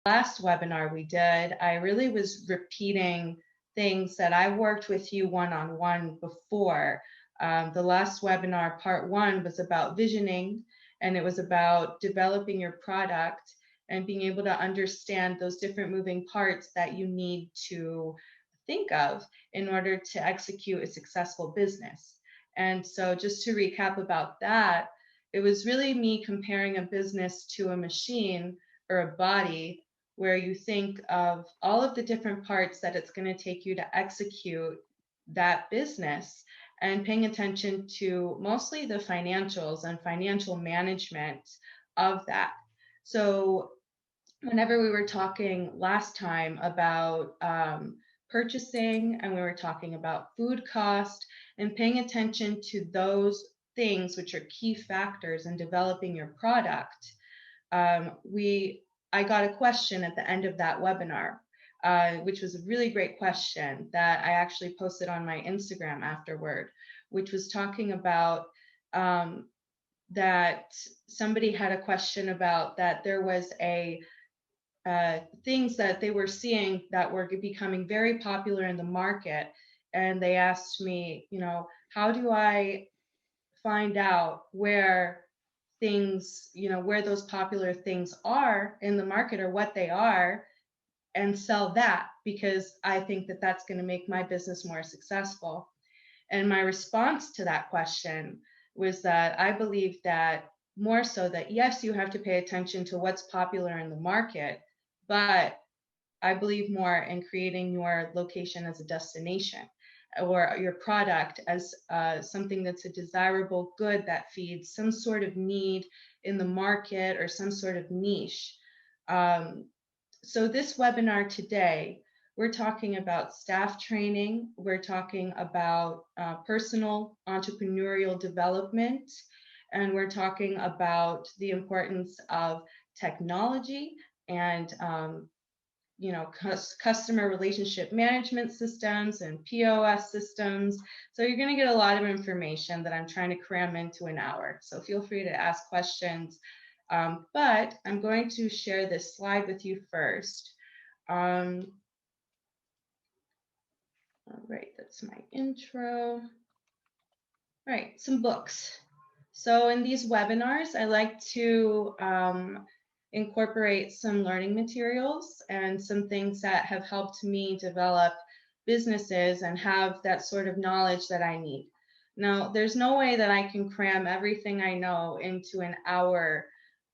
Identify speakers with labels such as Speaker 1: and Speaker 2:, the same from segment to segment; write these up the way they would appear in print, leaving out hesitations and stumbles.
Speaker 1: last webinar we did, I really was repeating things that I worked with you one-on-one before. The last webinar, part one, was about visioning, and it was about developing your product and being able to understand those different moving parts that you need to think of in order to execute a successful business. And so just to recap about that, it was really me comparing a business to a machine or a body, where you think of all of the different parts that it's going to take you to execute that business, and paying attention to mostly the financials and financial management of that. So whenever we were talking last time about purchasing, and we were talking about food cost and paying attention to those things which are key factors in developing your product, I got a question at the end of that webinar, which was a really great question that I actually posted on my Instagram afterward, which was talking about that somebody had a question about that there was things that they were seeing that were becoming very popular in the market. And they asked me, how do I find out where things, where those popular things are in the market or what they are, and sell that, because I think that that's going to make my business more successful. And my response to that question was that I believe that more so that, yes, you have to pay attention to what's popular in the market, but I believe more in creating your location as a destination, or your product as something that's a desirable good that feeds some sort of need in the market or some sort of niche. So this webinar today, we're talking about staff training, we're talking about personal entrepreneurial development, and we're talking about the importance of technology and customer relationship management systems and POS systems. So you're going to get a lot of information that I'm trying to cram into an hour. So feel free to ask questions. But I'm going to share this slide with you first. All right, that's my intro. All right, some books. So in these webinars, I like to incorporate some learning materials and some things that have helped me develop businesses and have that sort of knowledge that I need. Now, there's no way that I can cram everything I know into an hour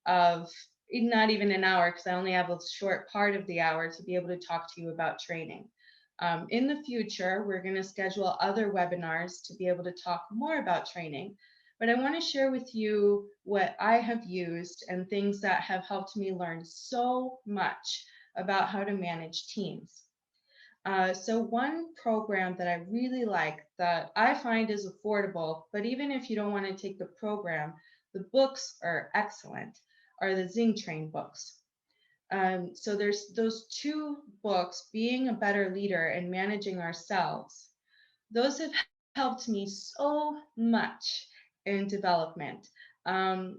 Speaker 1: of, not even an hour, because I only have a short part of the hour to be able to talk to you about training. In the future, we're going to schedule other webinars to be able to talk more about training. But I want to share with you what I have used and things that have helped me learn so much about how to manage teams. So one program that I really like that I find is affordable, but even if you don't want to take the program, the books are excellent, are the Zing Train books. So there's those two books, Being a Better Leader and Managing Ourselves. Those have helped me so much in development. I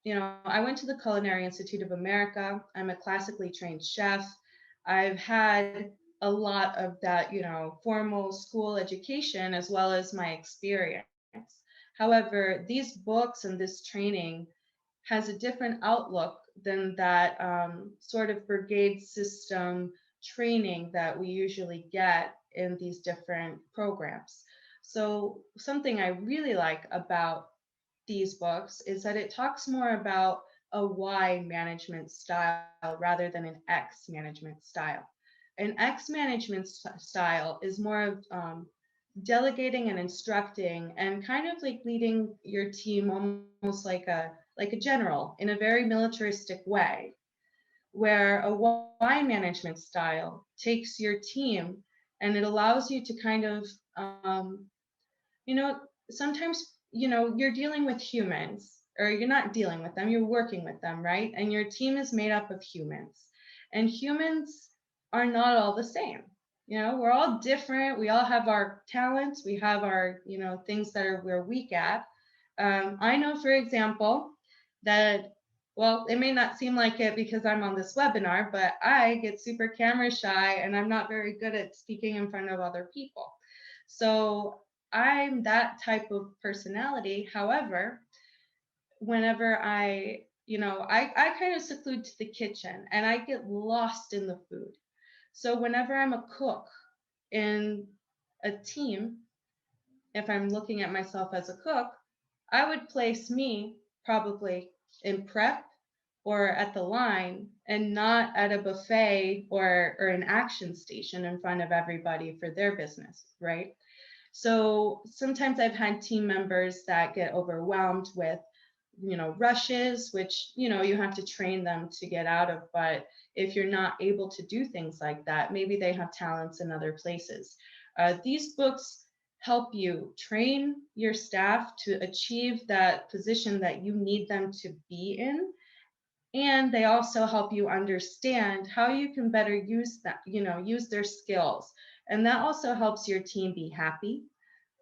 Speaker 1: went to the Culinary Institute of America. I'm a classically trained chef. I've had a lot of that, formal school education as well as my experience. However, these books and this training has a different outlook than that sort of brigade system training that we usually get in these different programs. So something I really like about these books is that it talks more about a Y management style rather than an X management style. An X management style is more of delegating and instructing and kind of like leading your team almost like a general in a very militaristic way, where a Y management style takes your team and it allows you to kind of, sometimes, you're dealing with humans, or you're not dealing with them, you're working with them, right? And your team is made up of humans, and humans are not all the same. We're all different. We all have our talents. We have our, things that we're weak at. I know, for example, that Well, it may not seem like it because I'm on this webinar, but I get super camera shy and I'm not very good at speaking in front of other people. So I'm that type of personality. However, whenever I kind of seclude to the kitchen and I get lost in the food. So whenever I'm a cook in a team, if I'm looking at myself as a cook, I would place me probably in prep or at the line and not at a buffet or an action station in front of everybody for their business, right? So sometimes I've had team members that get overwhelmed with, rushes, which, you have to train them to get out of. But if you're not able to do things like that, maybe they have talents in other places. These books help you train your staff to achieve that position that you need them to be in. And they also help you understand how you can better use that, use their skills. And that also helps your team be happy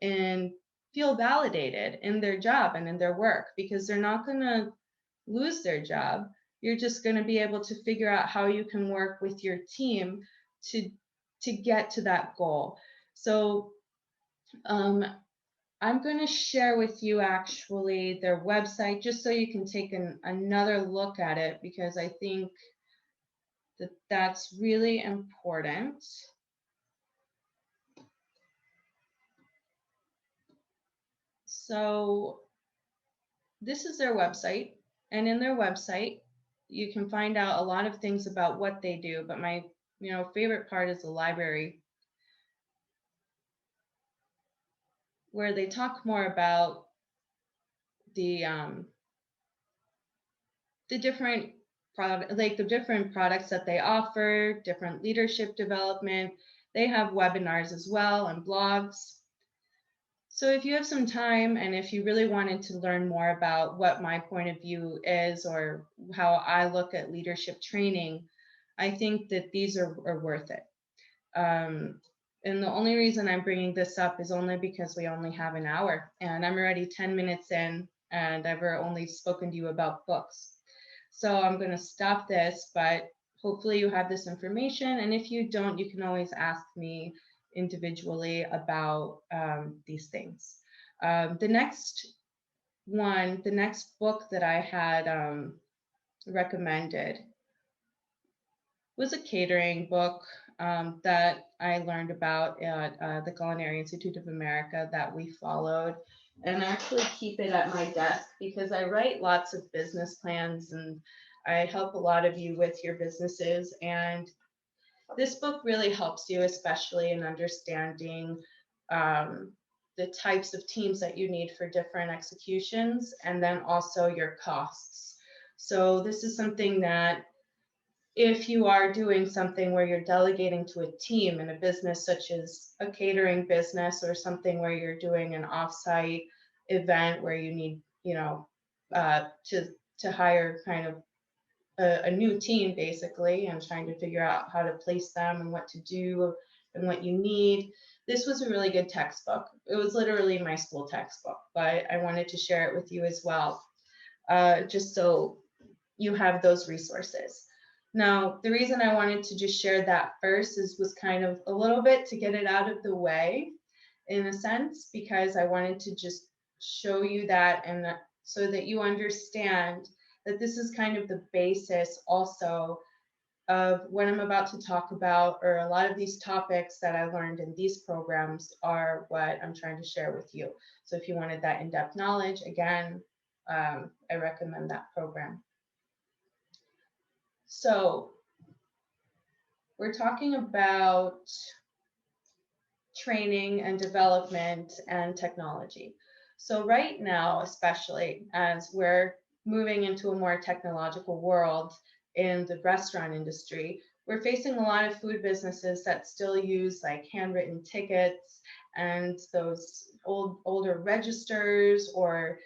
Speaker 1: and feel validated in their job and in their work, because they're not going to lose their job. You're just going to be able to figure out how you can work with your team to get to that goal. So I'm going to share with you actually their website just so you can take another look at it, because I think that that's really important. So this is their website, and in their website, you can find out a lot of things about what they do, but my favorite part is the library, where they talk more about the different the different products that they offer, different leadership development. They have webinars as well and blogs. So if you have some time and if you really wanted to learn more about what my point of view is or how I look at leadership training, I think that these are worth it. And the only reason I'm bringing this up is only because we only have an hour and I'm already 10 minutes in and I've only spoken to you about books. So I'm going to stop this, but hopefully you have this information. And if you don't, you can always ask me individually about these things. The next book that I had recommended was a catering book that I learned about at the Culinary Institute of America that we followed. And I actually keep it at my desk because I write lots of business plans and I help a lot of you with your businesses. And this book really helps you, especially in understanding the types of teams that you need for different executions, and then also your costs. So this is something that if you are doing something where you're delegating to a team in a business such as a catering business or something where you're doing an offsite event where you need, to hire kind of a new team basically, and trying to figure out how to place them and what to do and what you need. This was a really good textbook. It was literally my school textbook, but I wanted to share it with you as well, just so you have those resources. Now, the reason I wanted to just share that first was kind of a little bit to get it out of the way in a sense, because I wanted to just show you that and so that you understand that this is kind of the basis also of what I'm about to talk about, or a lot of these topics that I learned in these programs are what I'm trying to share with you. So if you wanted that in-depth knowledge, again, I recommend that program. So we're talking about training and development and technology. So right now, especially as we're moving into a more technological world in the restaurant industry, we're facing a lot of food businesses that still use like handwritten tickets and those older registers or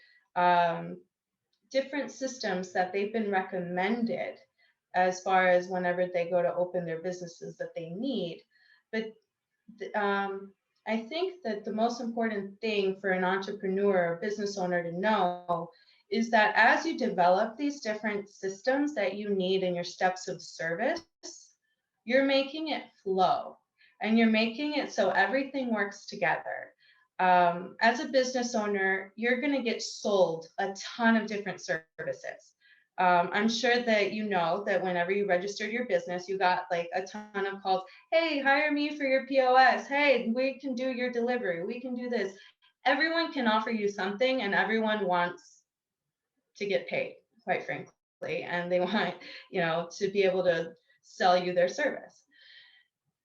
Speaker 1: different systems that they've been recommended as far as whenever they go to open their businesses that they need. But I think that the most important thing for an entrepreneur or business owner to know is that as you develop these different systems that you need in your steps of service, you're making it flow and you're making it so everything works together. As a business owner, you're going to get sold a ton of different services. I'm sure that you know that whenever you registered your business, you got like a ton of calls. Hey, hire me for your POS. Hey, we can do your delivery. We can do this. Everyone can offer you something, and everyone wants to get paid, quite frankly, and they want, to be able to sell you their service.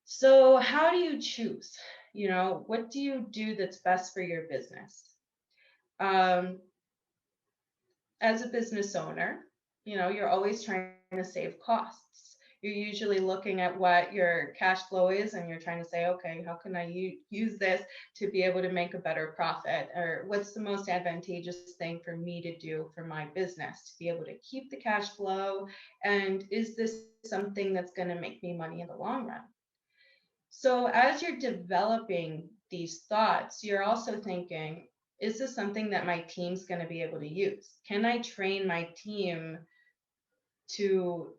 Speaker 1: So how do you choose? What do you do that's best for your business? Um, as a business owner, you're always trying to save costs. You're usually looking at what your cash flow is and you're trying to say, okay, how can I use this to be able to make a better profit? Or what's the most advantageous thing for me to do for my business to be able to keep the cash flow? And is this something that's going to make me money in the long run? So as you're developing these thoughts, you're also thinking, is this something that my team's going to be able to use? Can I train my team to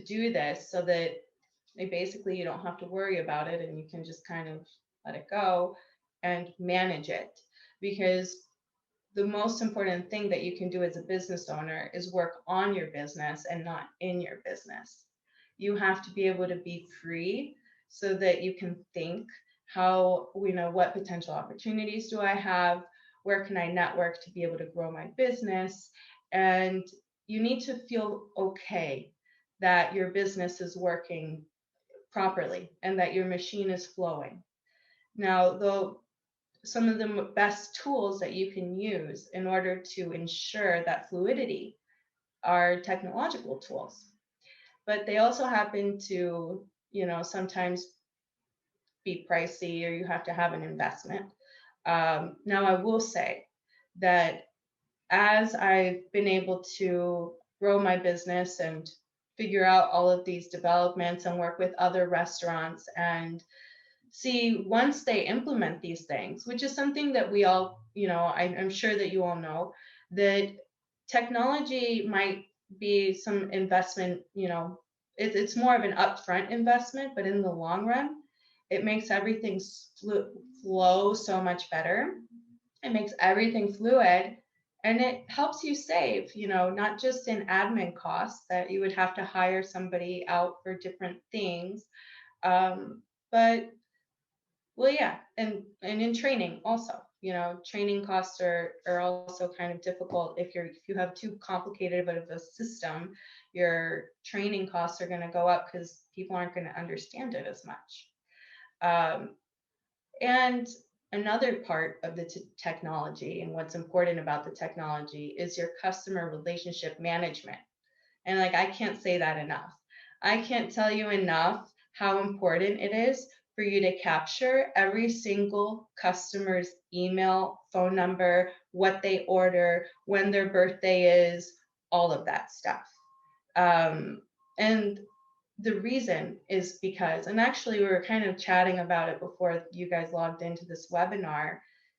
Speaker 1: do this so that basically you don't have to worry about it and you can just kind of let it go and manage it? Because the most important thing that you can do as a business owner is work on your business and not in your business. You have to be able to be free so that you can think how, what potential opportunities do I have? Where can I network to be able to grow my business? And you need to feel okay that your business is working properly and that your machine is flowing. Now, though, some of the best tools that you can use in order to ensure that fluidity are technological tools, but they also happen to, sometimes be pricey or you have to have an investment. Now, I will say that as I've been able to grow my business and figure out all of these developments and work with other restaurants and see once they implement these things, which is something that we all, I'm sure that you all know, that technology might be some investment, it's more of an upfront investment, but in the long run, it makes everything flow so much better. It makes everything fluid and it helps you save, not just in admin costs that you would have to hire somebody out for different things, but well, yeah, and in training also, training costs are also kind of difficult. If you have too complicated of a system, your training costs are going to go up because people aren't going to understand it as much. And another part of the technology and what's important about the technology is your customer relationship management. And like, I can't say that enough. I can't tell you enough how important it is for you to capture every single customer's email, phone number, what they order, when their birthday is, all of that stuff. And the reason is because, and actually we were kind of chatting about it before you guys logged into this webinar,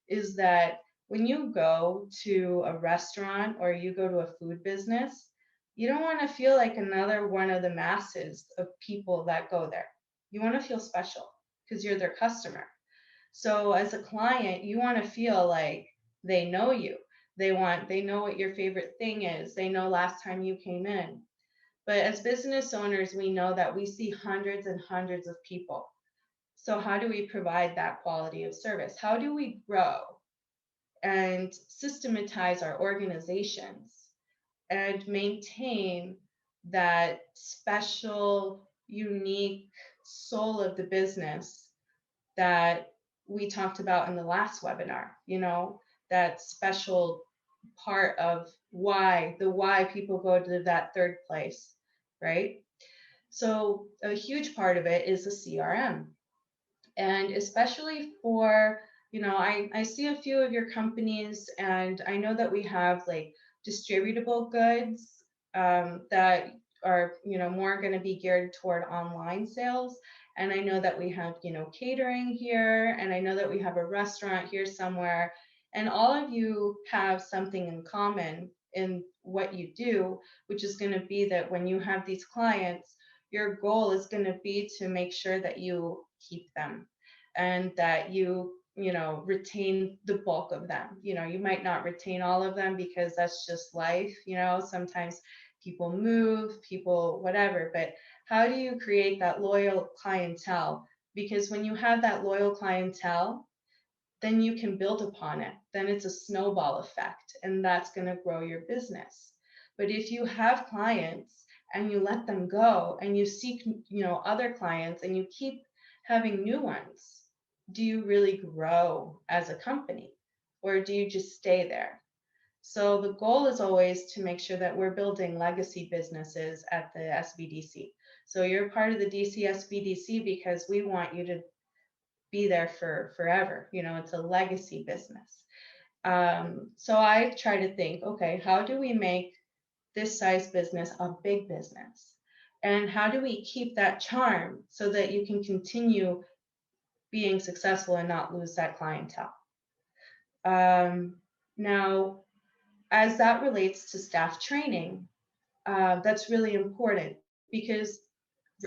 Speaker 1: is that when you go to a restaurant or you go to a food business, you don't want to feel like another one of the masses of people that go there. You want to feel special because you're their customer. So as a client, you want to feel like they know you. They know what your favorite thing is. They know last time you came in. But as business owners, we know that we see hundreds and hundreds of people. So how do we provide that quality of service? How do we grow and systematize our organizations and maintain that special, unique soul of the business that we talked about in the last webinar, that special part of why people go to that third place, right? So a huge part of it is the CRM. And especially for, I see a few of your companies and I know that we have like distributable goods that are, more going to be geared toward online sales. And I know that we have, catering here, and I know that we have a restaurant here somewhere. And all of you have something in common in what you do, which is going to be that when you have these clients, your goal is going to be to make sure that you keep them and that you retain the bulk of them. You might not retain all of them because that's just life. Sometimes people move, people, whatever, but how do you create that loyal clientele? Because when you have that loyal clientele, then you can build upon it. Then it's a snowball effect, and that's going to grow your business. But if you have clients and you let them go and you seek, other clients and you keep having new ones, do you really grow as a company or do you just stay there? So the goal is always to make sure that we're building legacy businesses at the SBDC. So you're part of the DCSBDC because we want you to be there for forever. It's a legacy business. So I try to think, okay, how do we make this size business a big business? And how do we keep that charm so that you can continue being successful and not lose that clientele? Now, as that relates to staff training, that's really important because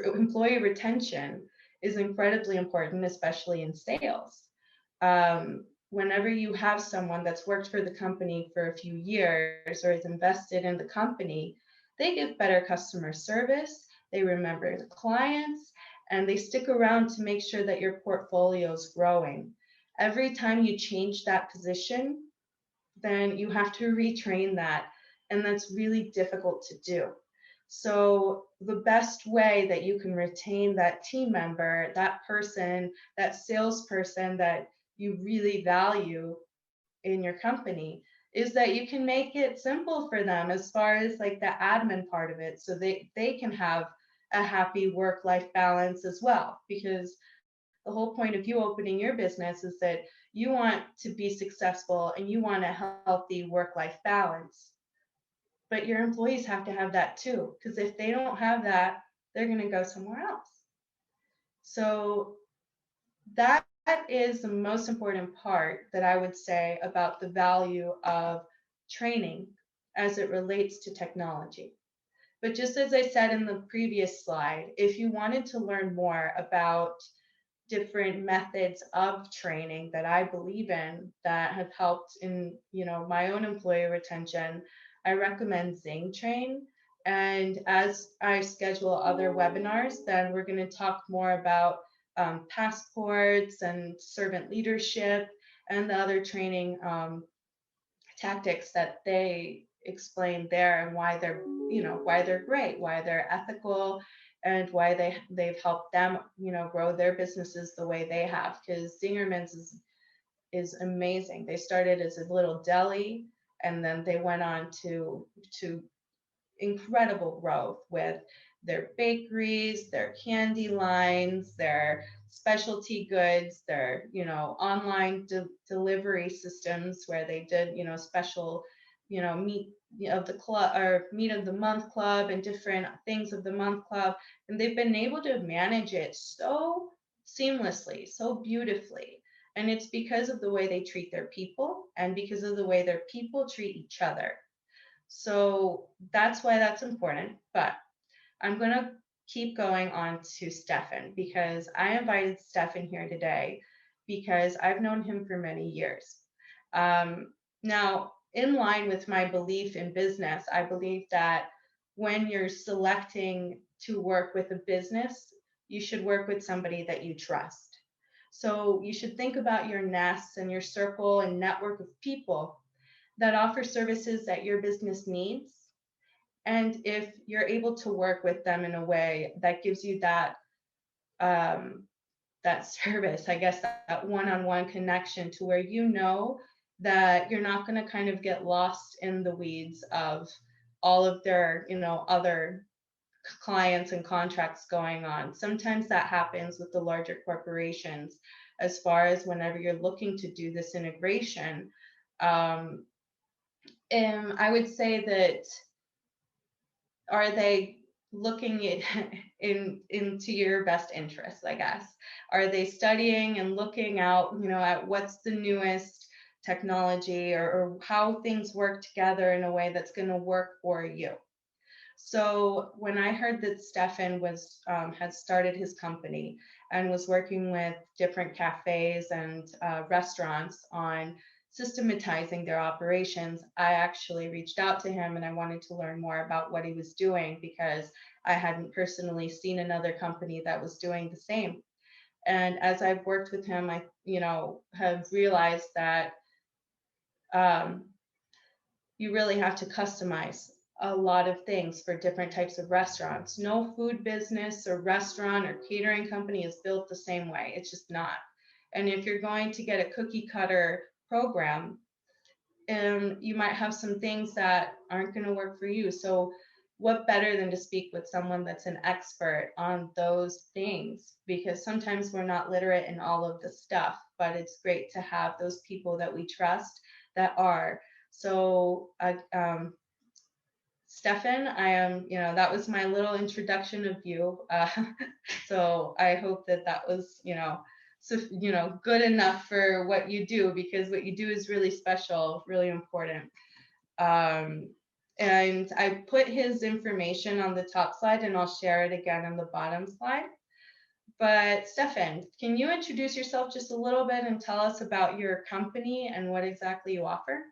Speaker 1: employee retention is incredibly important, especially in sales. Whenever you have someone that's worked for the company for a few years or is invested in the company, they give better customer service, they remember the clients, and they stick around to make sure that your portfolio is growing. Every time you change that position, then you have to retrain that, and that's really difficult to do. So the best way that you can retain that team member, that person, that salesperson that you really value in your company, is that you can make it simple for them as far as like the admin part of it, so they can have a happy work-life balance as well. Because the whole point of you opening your business is that you want to be successful and you want a healthy work-life balance. But your employees have to have that too, because if they don't have that, they're going to go somewhere else. So that is the most important part that I would say about the value of training as it relates to technology. But just as I said in the previous slide, if you wanted to learn more about different methods of training that I believe in that have helped in my own employee retention, I recommend Zing Train. And as I schedule other webinars, then we're going to talk more about passports and servant leadership and the other training tactics that they explain there, and why they're great, why they're ethical, and why they've helped them grow their businesses the way they have. Because Zingerman's is amazing. They started as a little deli, and then they went on to incredible growth with their bakeries, their candy lines, their specialty goods, their online delivery systems where they did special meat of the club or meat of the month club and different things of the month club, and they've been able to manage it so seamlessly, so beautifully. And it's because of the way they treat their people and because of the way their people treat each other. So that's why that's important. But I'm going to keep going on to Stefan, because I invited Stefan here today because I've known him for many years. Now, in line with my belief in business, I believe that when you're selecting to work with a business, you should work with somebody that you trust. So you should think about your nest and your circle and network of people that offer services that your business needs. And if you're able to work with them in a way that gives you that service, I guess, that one-on-one connection, to where that you're not going to kind of get lost in the weeds of all of their other clients and contracts going on. Sometimes that happens with the larger corporations, as far as whenever you're looking to do this integration. And I would say that, are they looking into your best interests, I guess? Are they studying and looking out, at what's the newest technology or how things work together in a way that's going to work for you. So when I heard that Stefan was had started his company and was working with different cafes and restaurants on systematizing their operations, I actually reached out to him and I wanted to learn more about what he was doing because I hadn't personally seen another company that was doing the same. And as I've worked with him, I, have realized that um, you really have to customize a lot of things for different types of restaurants. No food business or restaurant or catering company is built the same way. It's just not. And if you're going to get a cookie cutter program, you might have some things that aren't going to work for you. So what better than to speak with someone that's an expert on those things? Because sometimes we're not literate in all of the stuff, but it's great to have those people that we trust that are. So Stefan, I am, that was my little introduction of you. So I hope that that was, so, good enough for what you do, because what you do is really special, really important. And I put his information on the top slide and I'll share it again on the bottom slide. But Stefan, can you introduce yourself just a little bit and tell us about your company and what exactly you offer?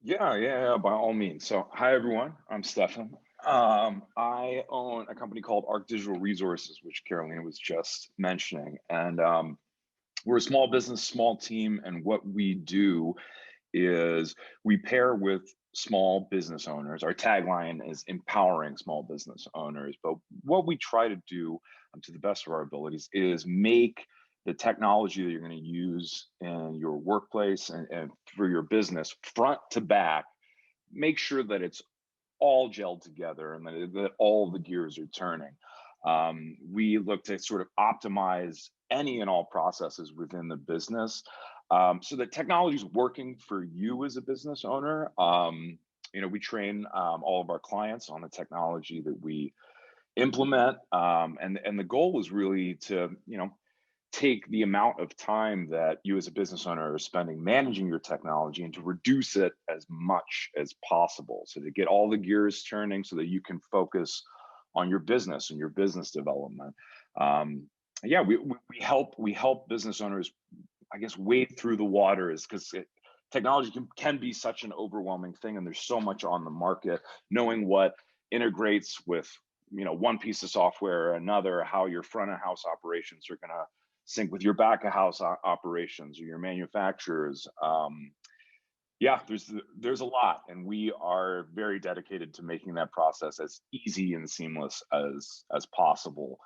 Speaker 2: Yeah, by all means. So, hi everyone, I'm Stefan. I own a company called Arc Digital Resources, which Carolina was just mentioning, and we're a small business, small team, and what we do is we pair with small business owners. Our tagline is empowering small business owners, but what we try to do, to the best of our abilities, is make the technology that you're going to use in your workplace and for your business front to back, make sure that it's all gelled together and that all the gears are turning. We look to sort of optimize any and all processes within the business, so that technology is working for you as a business owner. We train all of our clients on the technology that we implement, and the goal is really to take the amount of time that you as a business owner are spending managing your technology and to reduce it as much as possible, so to get all the gears turning so that you can focus on your business and your business development. Yeah, we help business owners, I guess, wade through the waters, because technology can be such an overwhelming thing, and there's so much on the market. Knowing what integrates with one piece of software or another, how your front of house operations are going to sync with your back of house operations or your manufacturers. Yeah, there's a lot, and we are very dedicated to making that process as easy and seamless as possible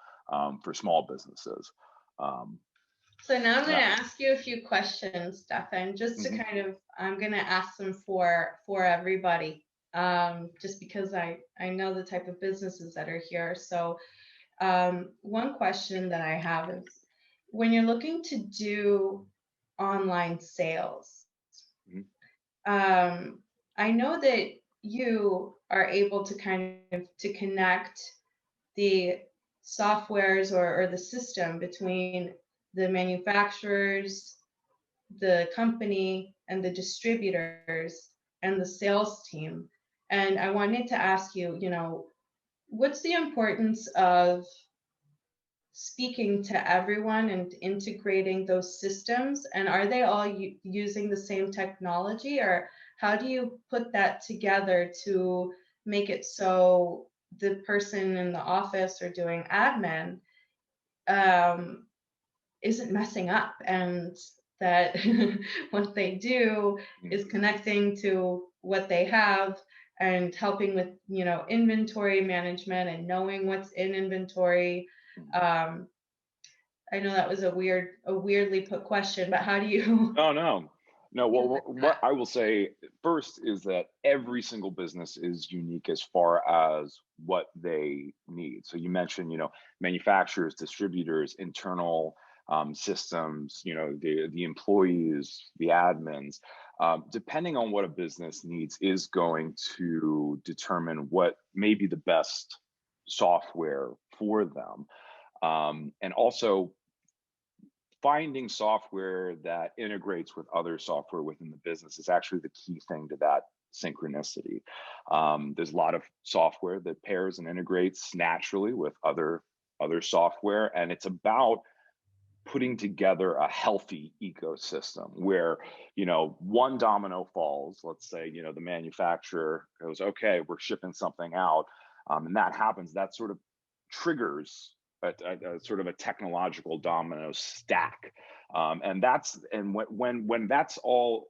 Speaker 2: for small businesses.
Speaker 1: So now I'm going to ask you a few questions, Stefan, just to kind of, I'm going to ask them for everybody, just because I know the type of businesses that are here. So one question that I have is, when you're looking to do online sales, I know that you are able to kind of to connect the softwares or the system between the manufacturers, the company, and the distributors and the sales team. And I wanted to ask you, what's the importance of speaking to everyone and integrating those systems? And are they all using the same technology, or how do you put that together to make it so the person in the office or doing admin isn't messing up, and that what they do is connecting to what they have and helping with inventory management and knowing what's in inventory? I know that was a weirdly put question, but how do you?
Speaker 2: No. Well, what I will say first is that every single business is unique as far as what they need. So you mentioned, manufacturers, distributors, internal systems, the employees, the admins. Depending on what a business needs is going to determine what may be the best software for them. And also, finding software that integrates with other software within the business is actually the key thing to that synchronicity. There's a lot of software that pairs and integrates naturally with other software, and it's about putting together a healthy ecosystem where, one domino falls. Let's say, the manufacturer goes, okay, we're shipping something out, and that happens. That sort of triggers a sort of a technological domino stack, and when that's all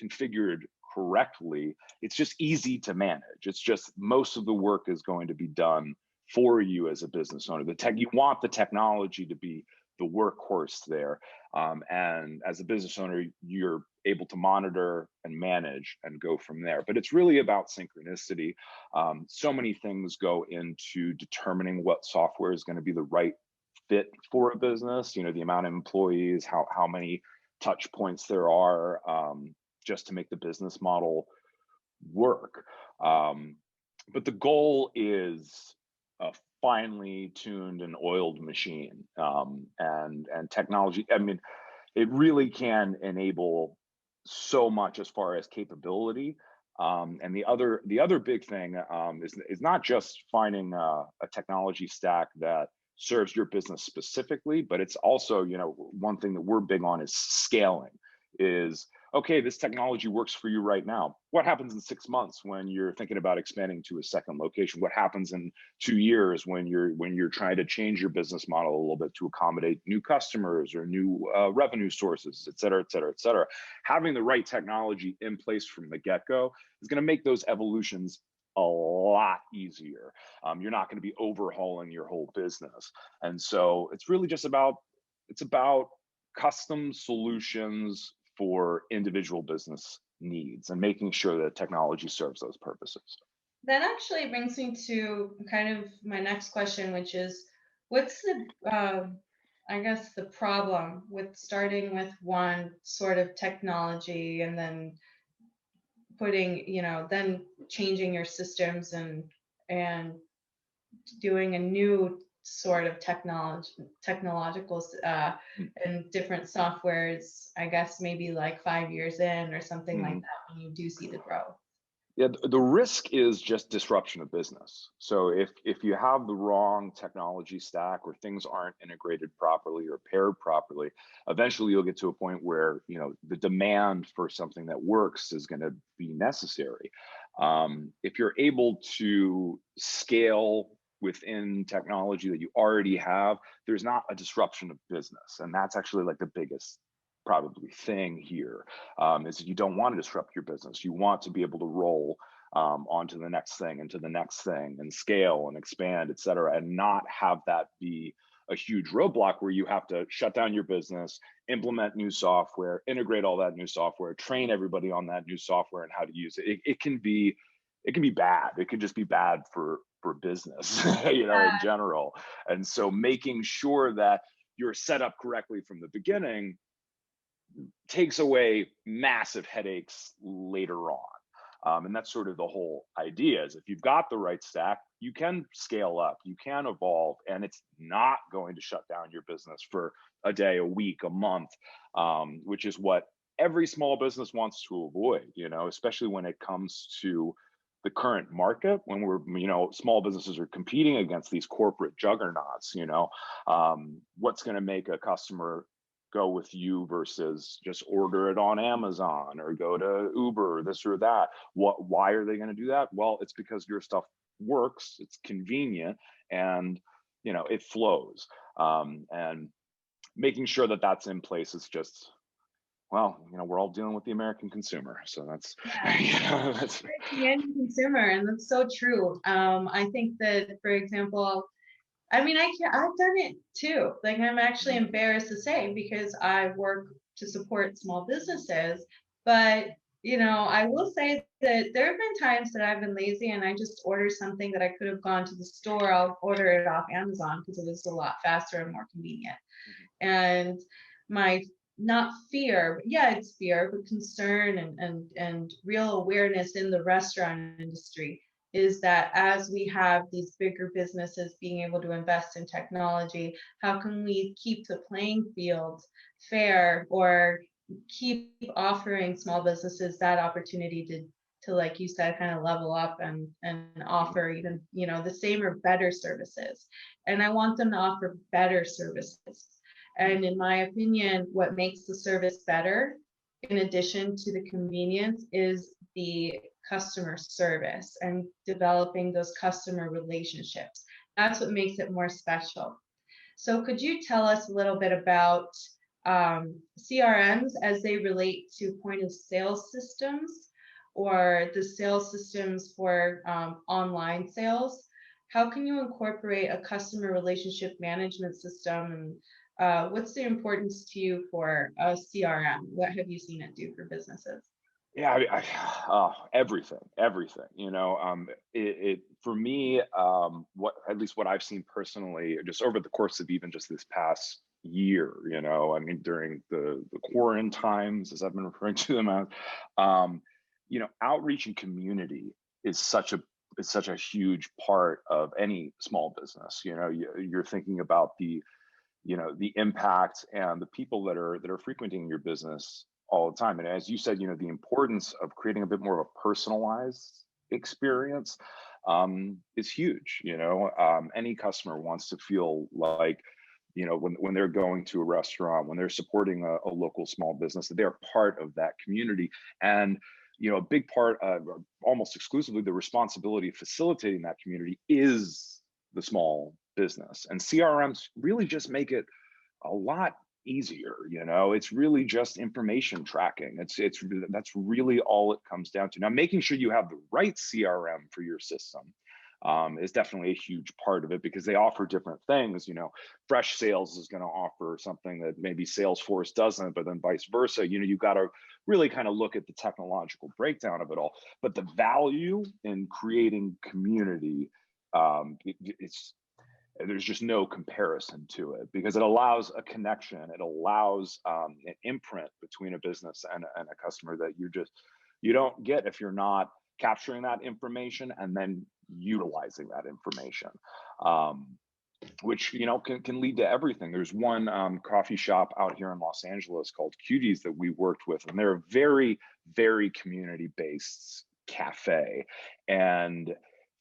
Speaker 2: configured correctly, it's just easy to manage. It's just most of the work is going to be done for you as a business owner. You want the technology to be the workhorse there, and as a business owner, you're able to monitor and manage and go from there. But it's really about synchronicity. So many things go into determining what software is going to be the right fit for a business. The amount of employees, how many touch points there are, just to make the business model work. But the goal is a finely tuned and oiled machine, and technology. I mean, it really can enable so much as far as capability. And the other big thing is not just finding a technology stack that serves your business specifically, but it's also, one thing that we're big on is scaling. Is, okay, this technology works for you right now. What happens in 6 months when you're thinking about expanding to a second location? What happens in 2 years when you're trying to change your business model a little bit to accommodate new customers or new revenue sources, et cetera, et cetera, et cetera? Having the right technology in place from the get-go is going to make those evolutions a lot easier. You're not going to be overhauling your whole business. And so it's really just about custom solutions for individual business needs and making sure that technology serves those purposes.
Speaker 1: That actually brings me to kind of my next question, which is, what's the, I guess, the problem with starting with one sort of technology and then putting, then changing your systems and doing a new sort of technological and different softwares, I guess maybe like 5 years in or something like that, when you do see the growth?
Speaker 2: Yeah, the risk is just disruption of business. So if you have the wrong technology stack, or things aren't integrated properly or paired properly, eventually you'll get to a point where the demand for something that works is going to be necessary. If you're able to scale within technology that you already have, there's not a disruption of business. And that's actually like the biggest probably thing here, is that you don't want to disrupt your business. You want to be able to roll onto the next thing and to the next thing and scale and expand, et cetera, and not have that be a huge roadblock where you have to shut down your business, implement new software, integrate all that new software, train everybody on that new software and how to use it. It can be bad. It can just be bad for business, in general. And so making sure that you're set up correctly from the beginning takes away massive headaches later on. And that's sort of the whole idea, is if you've got the right stack, you can scale up, you can evolve, and it's not going to shut down your business for a day, a week, a month, which is what every small business wants to avoid, especially when it comes to the current market, when we're, small businesses are competing against these corporate juggernauts. What's going to make a customer go with you versus just order it on Amazon or go to Uber, or this or that? Why are they going to do that? Well, it's because your stuff works, it's convenient, and it flows. And making sure that that's in place is just, well, we're all dealing with the American consumer, so that's, that's
Speaker 1: the end consumer, and that's so true. I think that, for example, I've done it too. Like, I'm actually embarrassed to say, because I work to support small businesses, but I will say that there have been times that I've been lazy and I just order something that I could have gone to the store. I'll order it off Amazon because it was a lot faster and more convenient. And my, not fear, but yeah, it's fear, but concern and real awareness in the restaurant industry is that as we have these bigger businesses being able to invest in technology, how can we keep the playing field fair, or keep offering small businesses that opportunity to, like you said, kind of level up and offer even, the same or better services. And I want them to offer better services. And in my opinion, what makes the service better, in addition to the convenience, is the customer service and developing those customer relationships. That's what makes it more special. So could you tell us a little bit about CRMs as they relate to point of sale systems, or the sales systems for online sales? How can you incorporate a customer relationship management system, and what's the importance to you for a CRM? What have you seen it do for businesses?
Speaker 2: Yeah, everything, everything. For me, what at least what I've seen personally, just over the course of even just this past year, I mean, during the quarantine times, as I've been referring to them as, outreach and community is such a huge part of any small business. You're thinking about the impact and the people that are frequenting your business all the time. And as you said, the importance of creating a bit more of a personalized experience is huge. Any customer wants to feel like, when they're going to a restaurant, when they're supporting a local small business, that they're part of that community. And a big part of, almost exclusively, the responsibility of facilitating that community is the small business. And CRMs really just make it a lot easier. It's really just information tracking. That's really all it comes down to. Now, making sure you have the right CRM for your system is definitely a huge part of it, because they offer different things. Fresh Sales is going to offer something that maybe Salesforce doesn't, but then vice versa. You've got to really kind of look at the technological breakdown of it all. But the value in creating community, there's just no comparison to it, because it allows a connection. It allows an imprint between a business and a customer that you don't get if you're not capturing that information and then utilizing that information, which can lead to everything. There's one coffee shop out here in Los Angeles called Cuties that we worked with, and they're a very, very community-based cafe. And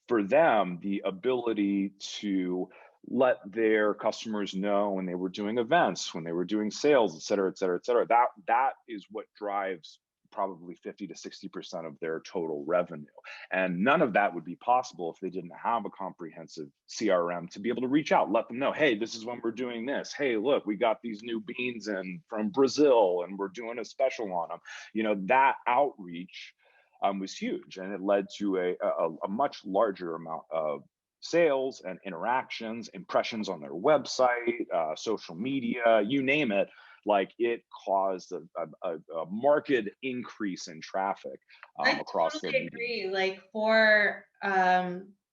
Speaker 2: for them, the ability to let their customers know when they were doing events, when they were doing sales, et cetera, et cetera, et cetera, that is what drives probably 50 to 60% of their total revenue. And none of that would be possible if they didn't have a comprehensive CRM to be able to reach out, let them know, hey, this is when we're doing this. Hey, look, we got these new beans in from Brazil and we're doing a special on them. That outreach was huge, and it led to a much larger amount of sales and interactions, impressions on their website, social media, you name it. Like, it caused a marked increase in traffic across the
Speaker 1: totally agree. Like, for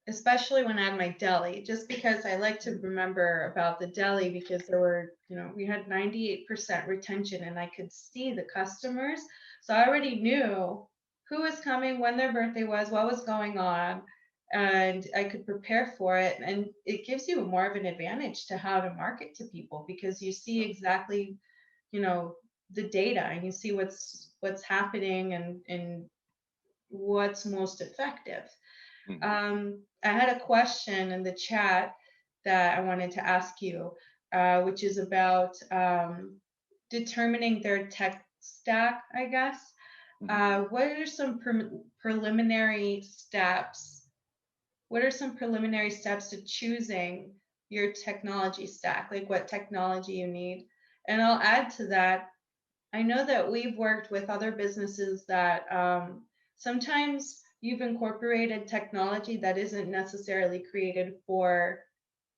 Speaker 1: especially when I had my deli, just because I like to remember about the deli, because there were, we had 98% retention, and I could see the customers. So I already knew who was coming, when their birthday was, what was going on, and I could prepare for it. And it gives you more of an advantage to how to market to people, because you see exactly, the data, and you see what's happening and what's most effective. I had a question in the chat that I wanted to ask you, which is about determining their tech stack, I guess. What are some preliminary steps? What are some preliminary steps to choosing your technology stack? Like, what technology you need? And I'll add to that, I know that we've worked with other businesses that sometimes you've incorporated technology that isn't necessarily created for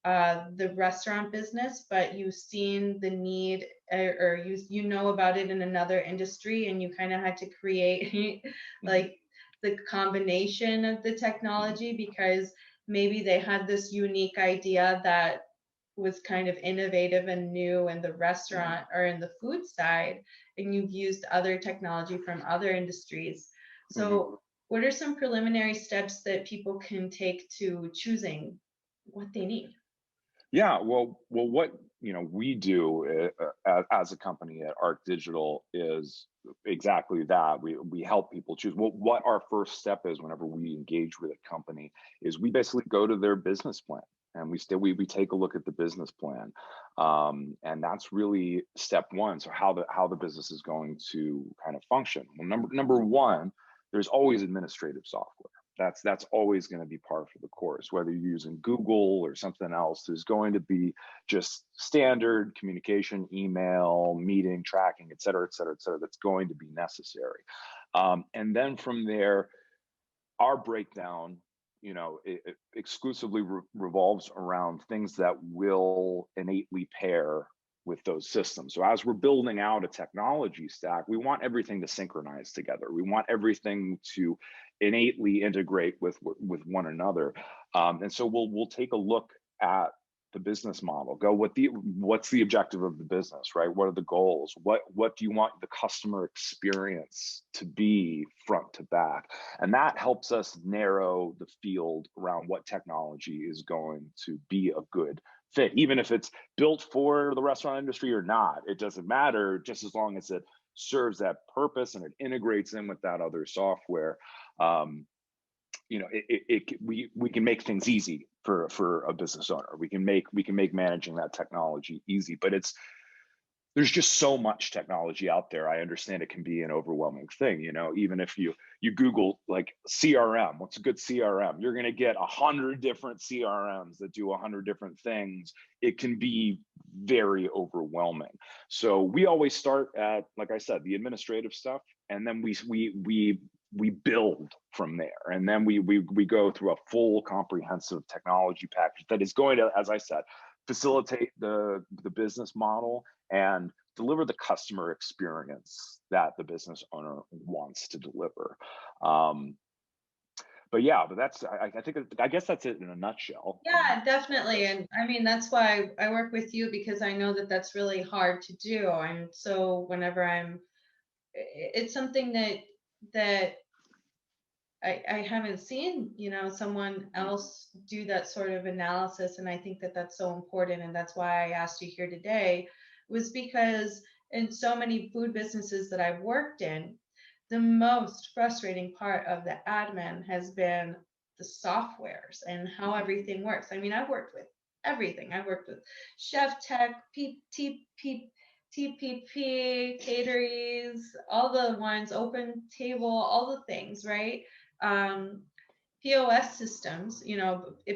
Speaker 1: the restaurant business, but you've seen the need, or you know about it in another industry, and you kind of had to create like the combination of the technology, because maybe they had this unique idea that was kind of innovative and new in the restaurant or in the food side, and you've used other technology from other industries. So what are some preliminary steps that people can take to choosing what they need?
Speaker 2: Yeah, what we do as a company at Arc Digital is exactly that. We help people choose. What our first step is whenever we engage with a company is we basically go to their business plan and we take a look at the business plan, and that's really step one. So how the business is going to kind of function. Well, number one, there's always administrative software. That's always going to be par for the course, whether you're using Google or something else. There's going to be just standard communication, email, meeting, tracking, et cetera, et cetera, et cetera, that's going to be necessary. And then from there, our breakdown, it exclusively revolves around things that will innately pair with those systems. So as we're building out a technology stack, we want everything to synchronize together. We want everything to innately integrate with one another. And so we'll take a look at the business model, what's the objective of the business, right? What are the goals? What do you want the customer experience to be front to back? And that helps us narrow the field around what technology is going to be a good fit, even if it's built for the restaurant industry or not. It doesn't matter, just as long as it serves that purpose and it integrates in with that other software. We can make things easy for a business owner. We can make managing that technology easy, but there's just so much technology out there. I understand it can be an overwhelming thing. Even if you Google like CRM, what's a good CRM? You're going to get 100 different CRMs that do 100 different things. It can be very overwhelming. So we always start at, like I said, the administrative stuff, and then we build from there, and then we go through a full comprehensive technology package that is going to, as I said, facilitate the business model and deliver the customer experience that the business owner wants to deliver. But that's, I guess that's it in a nutshell.
Speaker 1: Yeah, definitely. And I mean, that's why I work with you, because I know that that's really hard to do. And so whenever it's something that I haven't seen, someone else do that sort of analysis. And I think that that's so important. And that's why I asked you here today, was because in so many food businesses that I've worked in, the most frustrating part of the admin has been the softwares and how everything works. I mean, I've worked with everything. I've worked with Chef Tech, TPP, cateries, all the ones, Open Table, all the things, right? POS systems,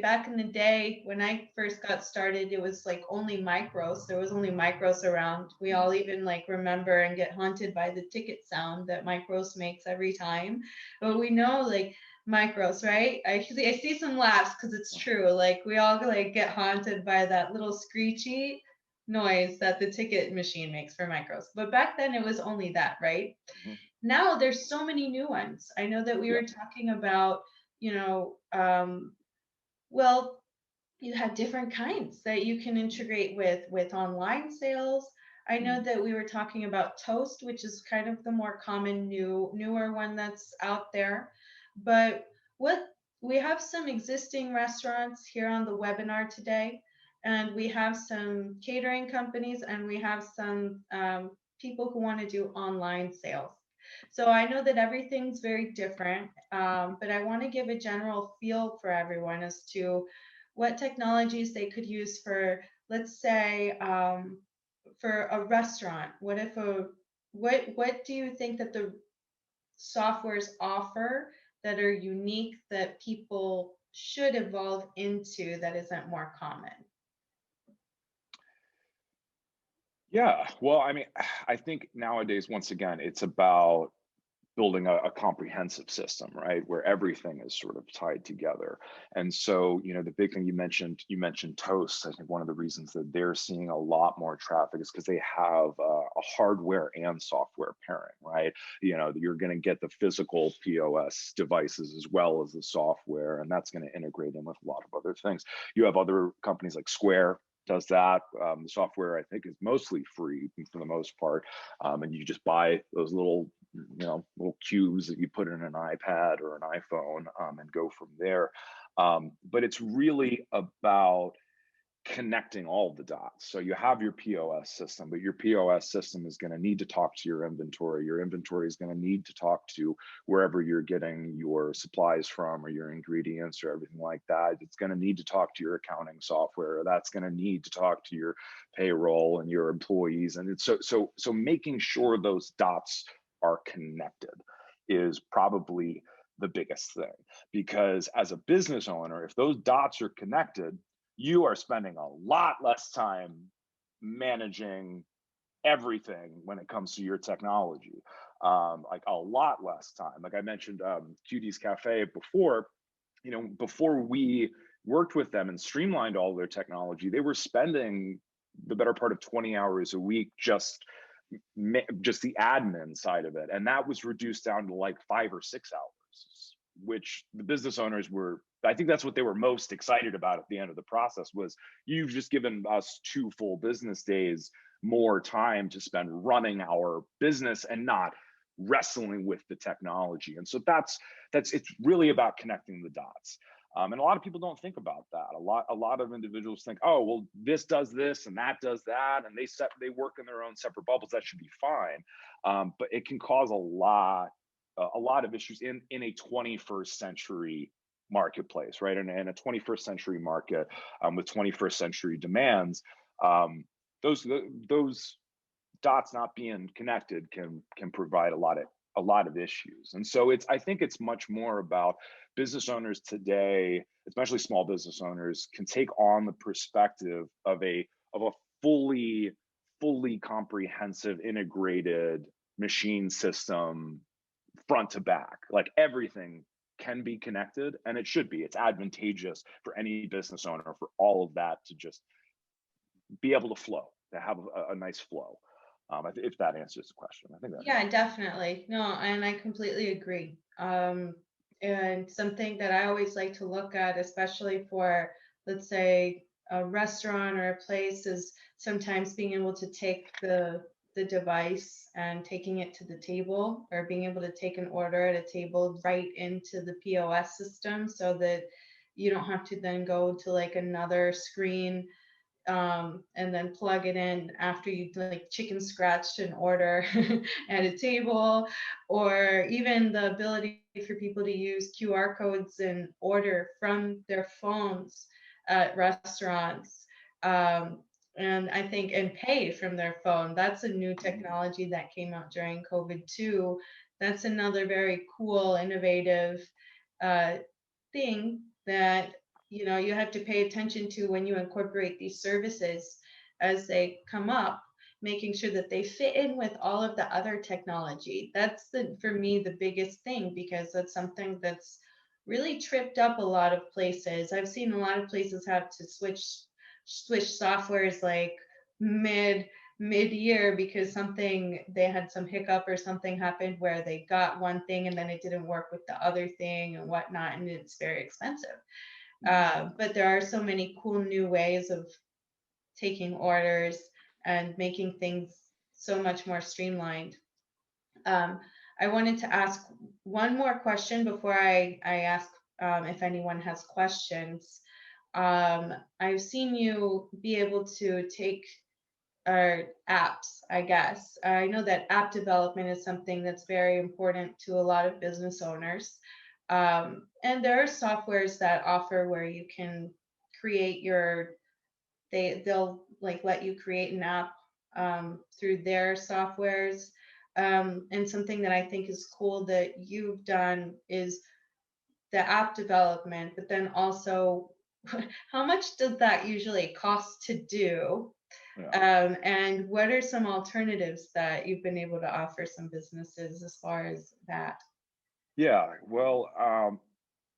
Speaker 1: back in the day when I first got started, it was like only Micros. There was only Micros around. We all even like remember and get haunted by the ticket sound that Micros makes every time. But we know like Micros, right? I see some laughs because it's true. Like we all like get haunted by that little screechy noise that the ticket machine makes for Micros. But back then it was only that, right? Mm-hmm. Now there's so many new ones. I know that we were talking about, well, you have different kinds that you can integrate with online sales. I know that we were talking about Toast, which is kind of the more common newer one that's out there. But we have some existing restaurants here on the webinar today, and we have some catering companies, and we have some people who want to do online sales. So I know that everything's very different, but I want to give a general feel for everyone as to what technologies they could use for, let's say, for a restaurant. What do you think that the softwares offer that are unique that people should evolve into that isn't more common?
Speaker 2: Yeah, well, I mean, I think nowadays, once again, it's about building a comprehensive system, right, where everything is sort of tied together. And so, the big thing you mentioned Toast. I think one of the reasons that they're seeing a lot more traffic is because they have a hardware and software pairing, right? You're going to get the physical POS devices as well as the software, and that's going to integrate in with a lot of other things. You have other companies like Square does that. The software, I think, is mostly free for the most part, and you just buy those little little cues that you put in an iPad or an iPhone, and go from there. But it's really about connecting all of the dots. So you have your POS system, but your POS system is going to need to talk to your inventory. Your inventory is going to need to talk to wherever you're getting your supplies from, or your ingredients, or everything like that. It's going to need to talk to your accounting software. That's going to need to talk to your payroll and your employees. And it's so making sure those dots are connected is probably the biggest thing, because as a business owner, if those dots are connected, you are spending a lot less time managing everything when it comes to your technology. Like a lot less time. Like I mentioned, QD's Cafe before. Before we worked with them and streamlined all their technology, they were spending the better part of 20 hours a week just the admin side of it, and that was reduced down to like 5 or 6 hours, which the business owners were, I think that's what they were most excited about at the end of the process, was you've just given us 2 full business days more time to spend running our business and not wrestling with the technology. And so that's it's really about connecting the dots. And a lot of people don't think about that. A lot of individuals think, oh, well, this does this and that does that, and they work in their own separate bubbles. That should be fine. But it can cause a lot of issues in a 21st century marketplace, right? In a 21st century market, with 21st century demands, those dots not being connected can provide a lot of issues. And so I think it's much more about business owners today, especially small business owners, can take on the perspective of a fully comprehensive integrated machine system front to back. Like everything can be connected, and it should be. It's advantageous for any business owner for all of that to just be able to flow, to have a nice flow. If that answers the question, I think that.
Speaker 1: Yeah, definitely. No, and I completely agree. And something that I always like to look at, especially for, let's say, a restaurant or a place, is sometimes being able to take the device and taking it to the table, or being able to take an order at a table right into the POS system, so that you don't have to then go to like another screen, and then plug it in after you like chicken scratched an order at a table, or even the ability for people to use QR codes and order from their phones at restaurants. And I think, and pay from their phone. That's a new technology that came out during COVID too. That's another very cool, innovative thing that you have to pay attention to when you incorporate these services as they come up, making sure that they fit in with all of the other technology. That's for me, the biggest thing, because that's something that's really tripped up a lot of places. I've seen a lot of places have to switch softwares like mid-year because they had some hiccup or something happened where they got one thing and then it didn't work with the other thing and whatnot, and it's very expensive. But there are so many cool new ways of taking orders and making things so much more streamlined. I wanted to ask one more question before I ask if anyone has questions. I've seen you be able to take apps, I guess. I know that app development is something that's very important to a lot of business owners. And there are softwares that offer where you can create they'll like let you create an app through their softwares. And something that I think is cool that you've done is the app development, but then also how much does that usually cost to do?
Speaker 2: Yeah.
Speaker 1: And what are some alternatives that you've been able to offer some businesses as far as that?
Speaker 2: Yeah, well,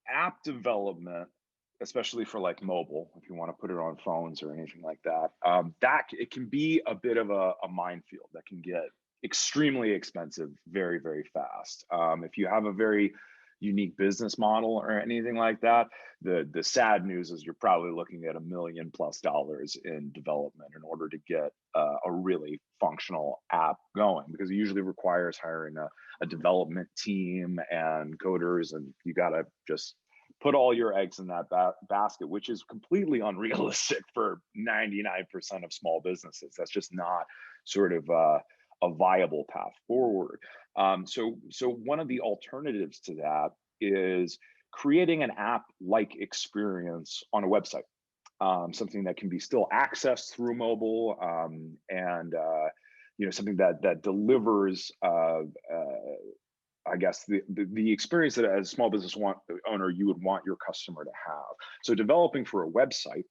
Speaker 2: app development, especially for like mobile, if you want to put it on phones or anything like that, it can be a bit of a minefield that can get extremely expensive very, very fast. If you have a very unique business model or anything like that. The sad news is you're probably looking at $1 million+ in development in order to get a really functional app going, because it usually requires hiring a development team and coders, and you got to just put all your eggs in that basket, which is completely unrealistic for 99% of small businesses. That's just not sort of a viable path forward. So one of the alternatives to that is creating an app-like experience on a website, something that can be still accessed through mobile, and something that delivers I guess the experience that as a small business owner you would want your customer to have. So developing for a website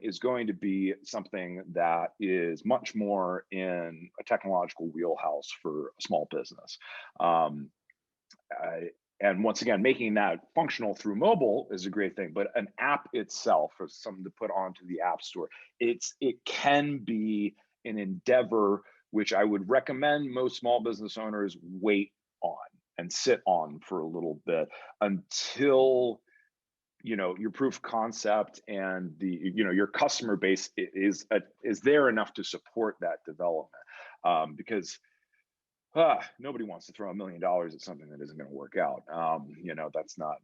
Speaker 2: is going to be something that is much more in a technological wheelhouse for a small business. And once again, making that functional through mobile is a great thing, but an app itself, or something to put onto the App Store, it can be an endeavor which I would recommend most small business owners wait on and sit on for a little bit until your proof of concept and your customer base is there enough to support that development, because nobody wants to throw $1 million at something that isn't going to work out. That's not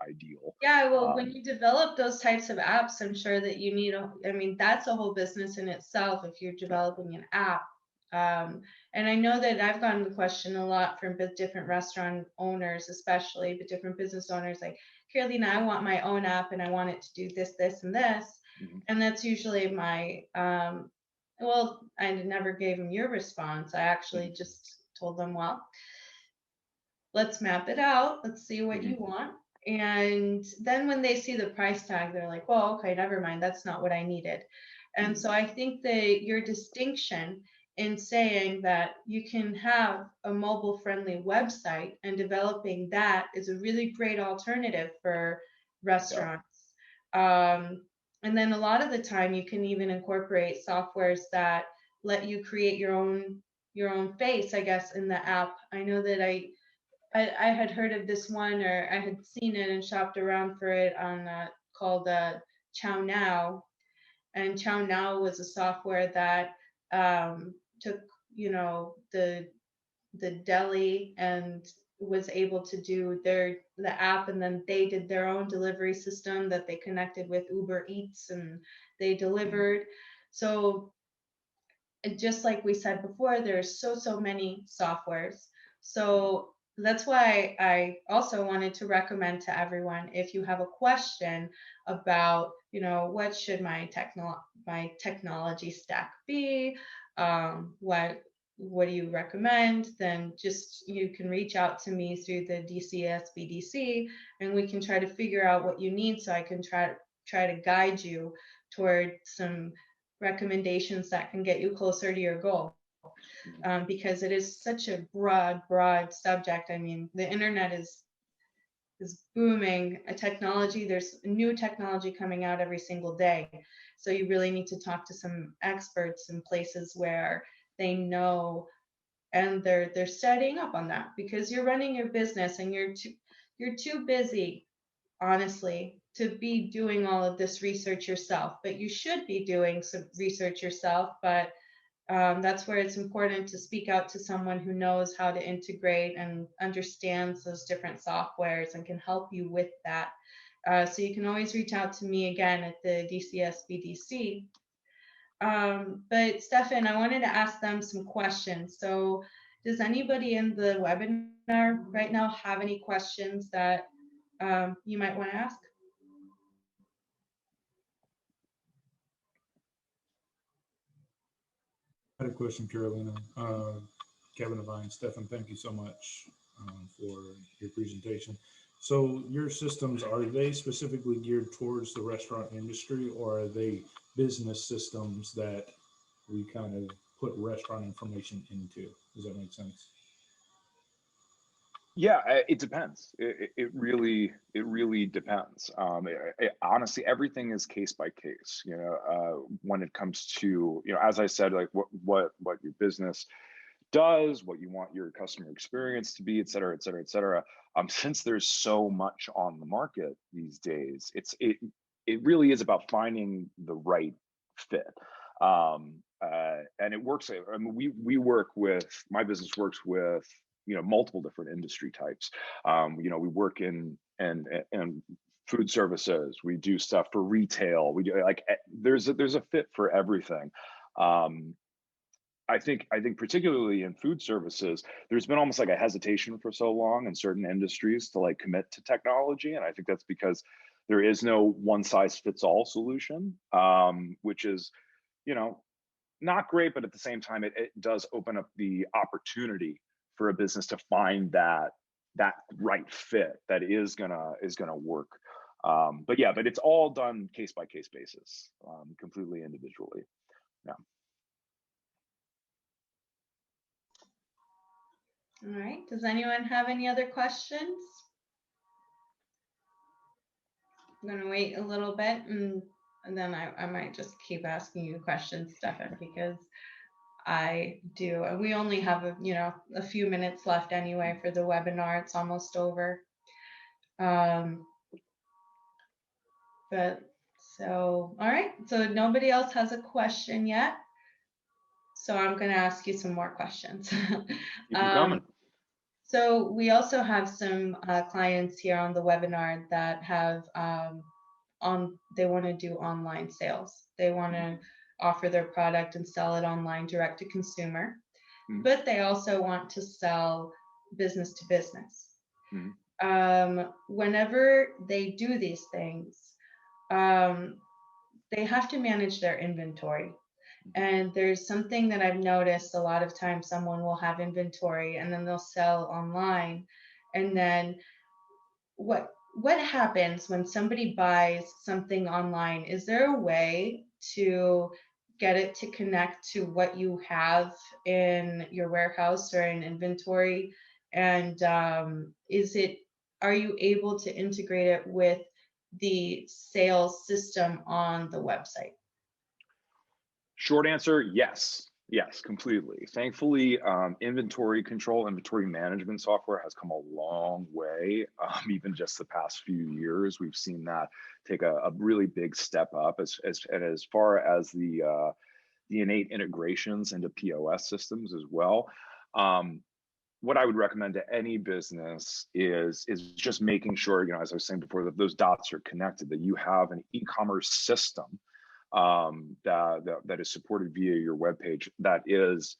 Speaker 2: ideal.
Speaker 1: Yeah, well, when you develop those types of apps, I'm sure that you need that's a whole business in itself if you're developing an app. And I know that I've gotten the question a lot from different restaurant owners, especially, but different business owners, like, Carolina, I want my own app and I want it to do this, this, and this. Mm-hmm. And that's usually my, well, I never gave them your response. I actually just told them, well, let's map it out. Let's see what you want. And then when they see the price tag, they're like, well, okay, never mind. That's not what I needed. And so I think that your distinction in saying that you can have a mobile friendly website and developing that is a really great alternative for restaurants. Yeah. And then a lot of the time you can even incorporate softwares that let you create your own face, I guess, in the app. I know that I had heard of this one, or I had seen it and shopped around for it on called Chow Now. And Chow Now was a software that took the deli and was able to do the app, and then they did their own delivery system that they connected with Uber Eats, and they delivered. So just like we said before, there's so many softwares. So that's why I also wanted to recommend to everyone, if you have a question about, what should my technology stack be, what do you recommend, then you can reach out to me through the DCSBDC, and we can try to figure out what you need, so I can try to guide you toward some recommendations that can get you closer to your goal. Because it is such a broad subject. I mean, the internet is booming. There's new technology coming out every single day. So you really need to talk to some experts in places where they know, and they're setting up on that, because you're running your business and you're too busy, honestly, to be doing all of this research yourself. But you should be doing some research yourself, but that's where it's important to speak out to someone who knows how to integrate and understands those different softwares and can help you with that. So you can always reach out to me again at the DCSBDC. But Stefan, I wanted to ask them some questions. So does anybody in the webinar right now have any questions that you might want to ask?
Speaker 3: I had a question, Carolina. Kevin Devine, Stefan, thank you so much for your presentation. So your systems, are they specifically geared towards the restaurant industry, or are they business systems that we kind of put restaurant information into? Does that make sense?
Speaker 2: Yeah, it depends. It really depends. Honestly, everything is case by case. When it comes to, as I said, like what your business does, what you want your customer experience to be, et cetera, et cetera, et cetera. Since there's so much on the market these days, it really is about finding the right fit. And it works. I mean, we work with, my business works with, multiple different industry types. We work in food services. We do stuff for retail. We do, like, there's a fit for everything. I think particularly in food services, there's been almost like a hesitation for so long in certain industries to like commit to technology. And I think that's because there is no one size fits all solution, which is, not great, but at the same time, it does open up the opportunity for a business to find that right fit that is gonna work. But it's all done case by case basis, completely individually. Yeah.
Speaker 1: All right. Does anyone have any other questions? I'm going to wait a little bit and then I might just keep asking you questions, Stefan, because I do. And we only have a few minutes left anyway for the webinar. It's almost over. But so, all right. So nobody else has a question yet. So I'm going to ask you some more questions.
Speaker 2: Keep them coming.
Speaker 1: So we also have some clients here on the webinar that have they want to do online sales. They want to offer their product and sell it online direct to consumer, but they also want to sell business to business. Whenever they do these things, they have to manage their inventory. And there's something that I've noticed a lot of times: someone will have inventory and then they'll sell online. And then what happens when somebody buys something online? Is there a way to get it to connect to what you have in your warehouse or in inventory? And are you able to integrate it with the sales system on the website?
Speaker 2: Short answer, yes. Yes, completely. Thankfully, inventory control, inventory management software has come a long way. Even just the past few years, we've seen that take a really big step up as far as the innate integrations into POS systems as well. What I would recommend to any business is just making sure, as I was saying before, that those dots are connected, that you have an e-commerce system that is supported via your webpage, that is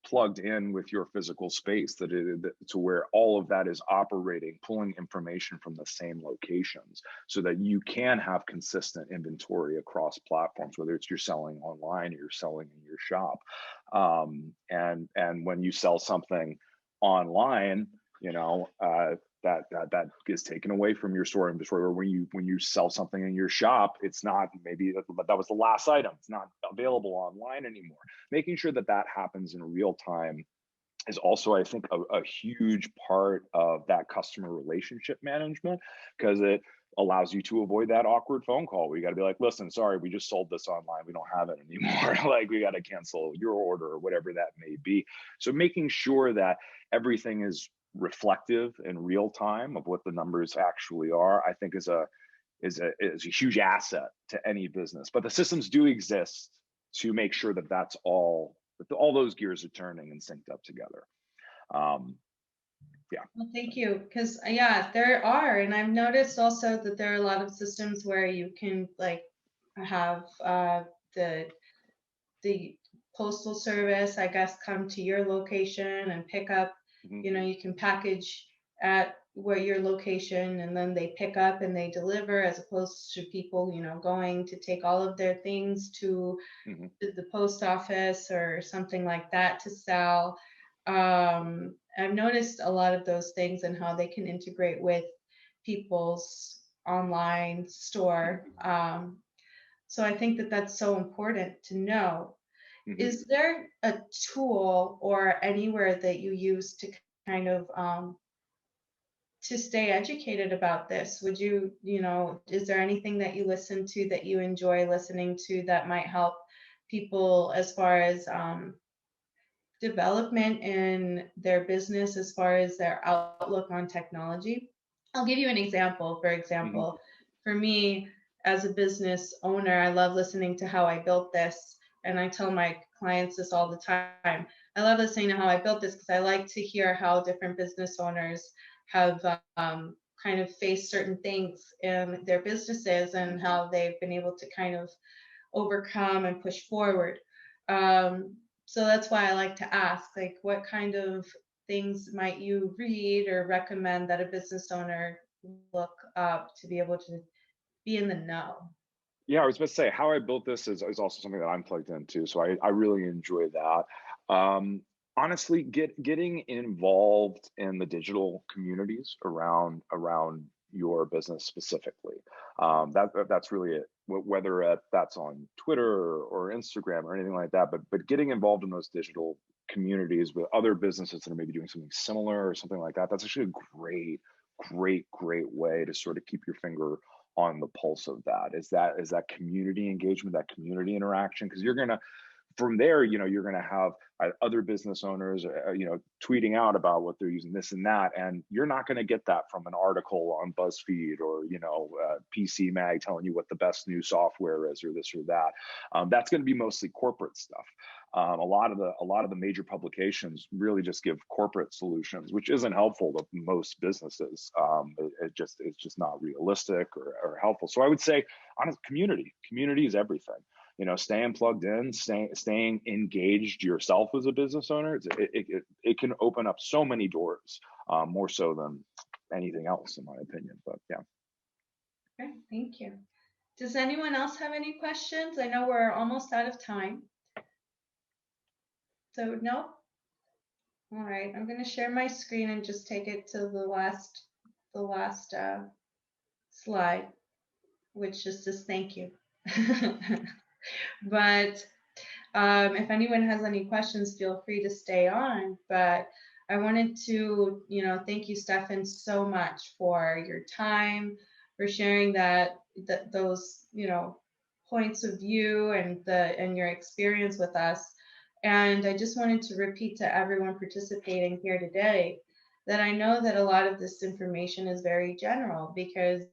Speaker 2: plugged in with your physical space, to where all of that is operating, pulling information from the same locations, so that you can have consistent inventory across platforms, whether it's you're selling online or you're selling in your shop. And when you sell something online, that is taken away from your store inventory, or when you sell something in your shop, it's not, maybe that was the last item, it's not available online anymore. Making sure that happens in real time is also, I think, a huge part of that customer relationship management, because it allows you to avoid that awkward phone call where you got to be like, listen, sorry, we just sold this online, we don't have it anymore. Like, we got to cancel your order, or whatever that may be. So making sure that everything is reflective in real time of what the numbers actually are, I think is a huge asset to any business. But the systems do exist to make sure that that all those gears are turning and synced up together. Yeah.
Speaker 1: Well, thank you. Because there are, and I've noticed also that there are a lot of systems where you can like have the postal service, I guess, come to your location and pick up. You can package at where your location, and then they pick up and they deliver, as opposed to people, going to take all of their things to the post office or something like that to sell. I've noticed a lot of those things and how they can integrate with people's online store. So I think that that's so important to know. Is there a tool or anywhere that you use to kind of to stay educated about this? Would you, is there anything that you listen to that you enjoy listening to that might help people as far as development in their business as far as their outlook on technology. I'll give you an example. For example, for me as a business owner, I love listening to how I built this. And I tell my clients this all the time. I love listening to how I built this because I like to hear how different business owners have kind of faced certain things in their businesses and how they've been able to kind of overcome and push forward. So that's why I like to ask, like, what kind of things might you read or recommend that a business owner look up to be able to be in the know?
Speaker 2: Yeah, I was about to say how I built this is also something that I'm plugged into. So I really enjoy that. Honestly, getting involved in the digital communities around your business specifically. That's really it. Whether that's on Twitter or Instagram or anything like that, but getting involved in those digital communities with other businesses that are maybe doing something similar or something like that. That's actually a great way to sort of keep your finger on the pulse of that. Is that community engagement, that community interaction, because you're gonna, from there, you're going to have other business owners, tweeting out about what they're using, this and that, and you're not going to get that from an article on BuzzFeed or PC Mag telling you what the best new software is or this or that. That's going to be mostly corporate stuff. A lot of the major publications really just give corporate solutions, which isn't helpful to most businesses. It's just not realistic or helpful. So I would say, honest, community is everything. Staying plugged in, staying engaged yourself as a business owner, it can open up so many doors, more so than anything else, in my opinion. But yeah.
Speaker 1: Okay, thank you. Does anyone else have any questions? I know we're almost out of time. So no? All right, I'm going to share my screen and just take it to the last slide, which just says thank you. But if anyone has any questions, feel free to stay on. But I wanted to, thank you, Stefan, so much for your time, for sharing those, points of view and your experience with us. And I just wanted to repeat to everyone participating here today that I know that a lot of this information is very general because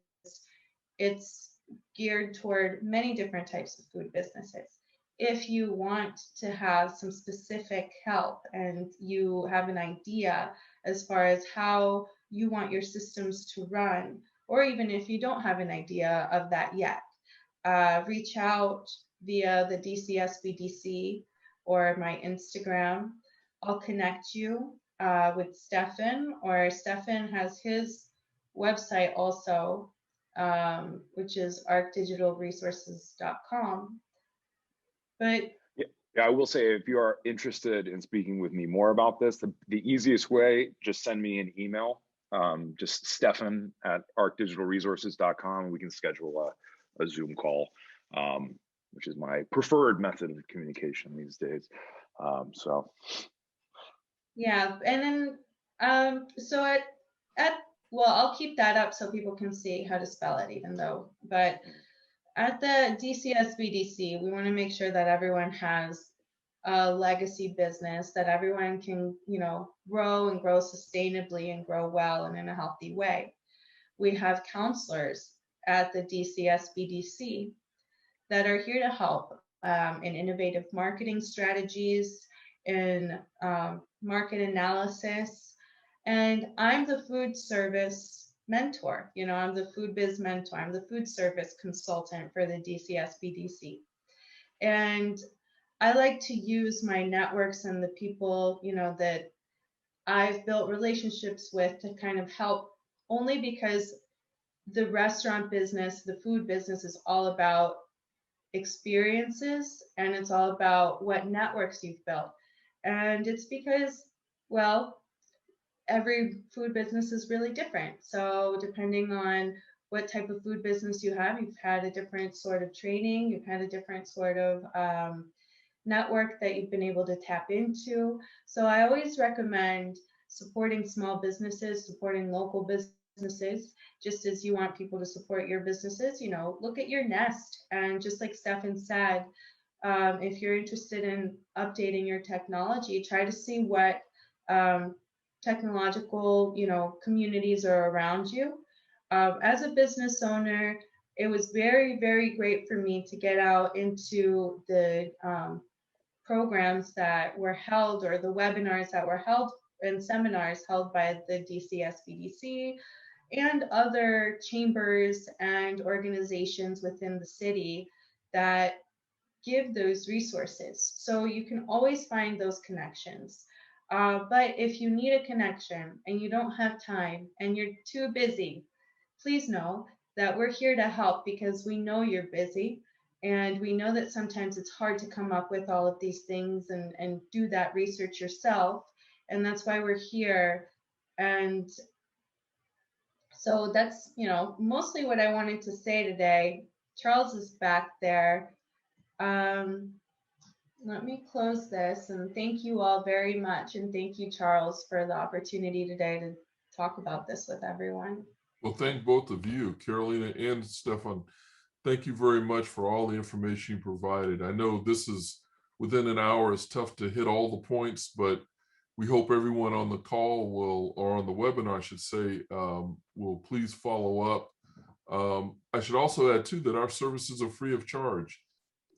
Speaker 1: it's geared toward many different types of food businesses. If you want to have some specific help and you have an idea as far as how you want your systems to run, or even if you don't have an idea of that yet, reach out via the DCSBDC or my Instagram. I'll connect you with Stefan, or Stefan has his website also, which is arcdigitalresources.com. But
Speaker 2: yeah, I will say, if you are interested in speaking with me more about this, the easiest way, just send me an email, just Stefan@arcdigitalresources.com. We can schedule a Zoom call, which is my preferred method of communication these days. So.
Speaker 1: Yeah, and then so well, I'll keep that up so people can see how to spell it, even though, but at the DCSBDC, we want to make sure that everyone has a legacy business, that everyone can, grow and grow sustainably and grow well and in a healthy way. We have counselors at the DCSBDC that are here to help in innovative marketing strategies, in market analysis. And I'm the food service mentor. I'm the FoodBiz mentor. I'm the food service consultant for the DCSBDC. And I like to use my networks and the people, that I've built relationships with to kind of help, only because the restaurant business, the food business is all about experiences, and it's all about what networks you've built. And it's because, well, every food business is really different. So depending on what type of food business you have, you've had a different sort of training, you've had a different sort of network that you've been able to tap into. So I always recommend supporting small businesses, supporting local businesses, just as you want people to support your businesses. Look at your nest. And just like Stefan said, if you're interested in updating your technology, try to see what technological, communities are around you. As a business owner, it was very, very great for me to get out into the programs that were held, or the webinars that were held and seminars held by the DCSBDC and other chambers and organizations within the city that give those resources. So you can always find those connections. But if you need a connection and you don't have time and you're too busy, please know that we're here to help, because we know you're busy, and we know that sometimes it's hard to come up with all of these things and do that research yourself. And that's why we're here. And so that's, mostly what I wanted to say today. Charles is back there. Let me close this, and thank you all very much. And thank you, Charles, for the opportunity today to talk about this with everyone.
Speaker 4: Well, thank both of you, Carolina and Stefan. Thank you very much for all the information you provided. I know this is within an hour. It's tough to hit all the points, but we hope everyone on the call will, or on the webinar, I should say, will please follow up. I should also add too that our services are free of charge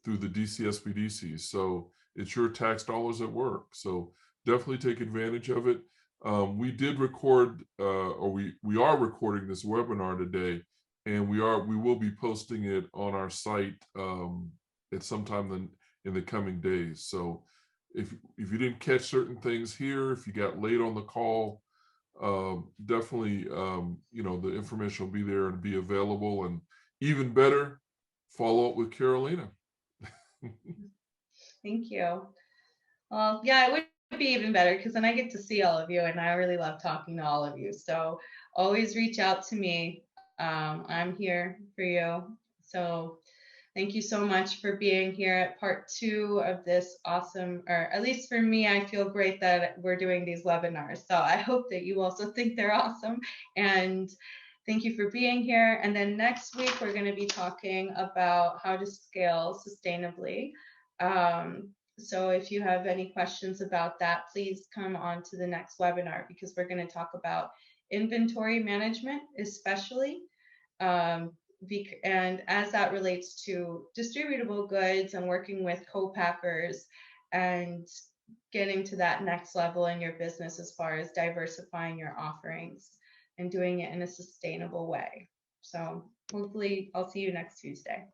Speaker 4: through the DCSBDC. So it's your tax dollars at work. So definitely take advantage of it. We did record, or we are recording this webinar today, and we will be posting it on our site at some time in the coming days. So if you didn't catch certain things here, if you got late on the call, definitely the information will be there and be available. And even better, follow up with Carolina.
Speaker 1: Thank you. Well, yeah, it would be even better, because then I get to see all of you, and I really love talking to all of you. So always reach out to me. I'm here for you. So thank you so much for being here at part 2 of this awesome, or at least for me, I feel great that we're doing these webinars. So I hope that you also think they're awesome. And thank you for being here. And then next week, we're going to be talking about how to scale sustainably. So if you have any questions about that, please come on to the next webinar, because we're going to talk about inventory management, especially, and as that relates to distributable goods and working with co-packers and getting to that next level in your business as far as diversifying your offerings and doing it in a sustainable way. So hopefully I'll see you next Tuesday.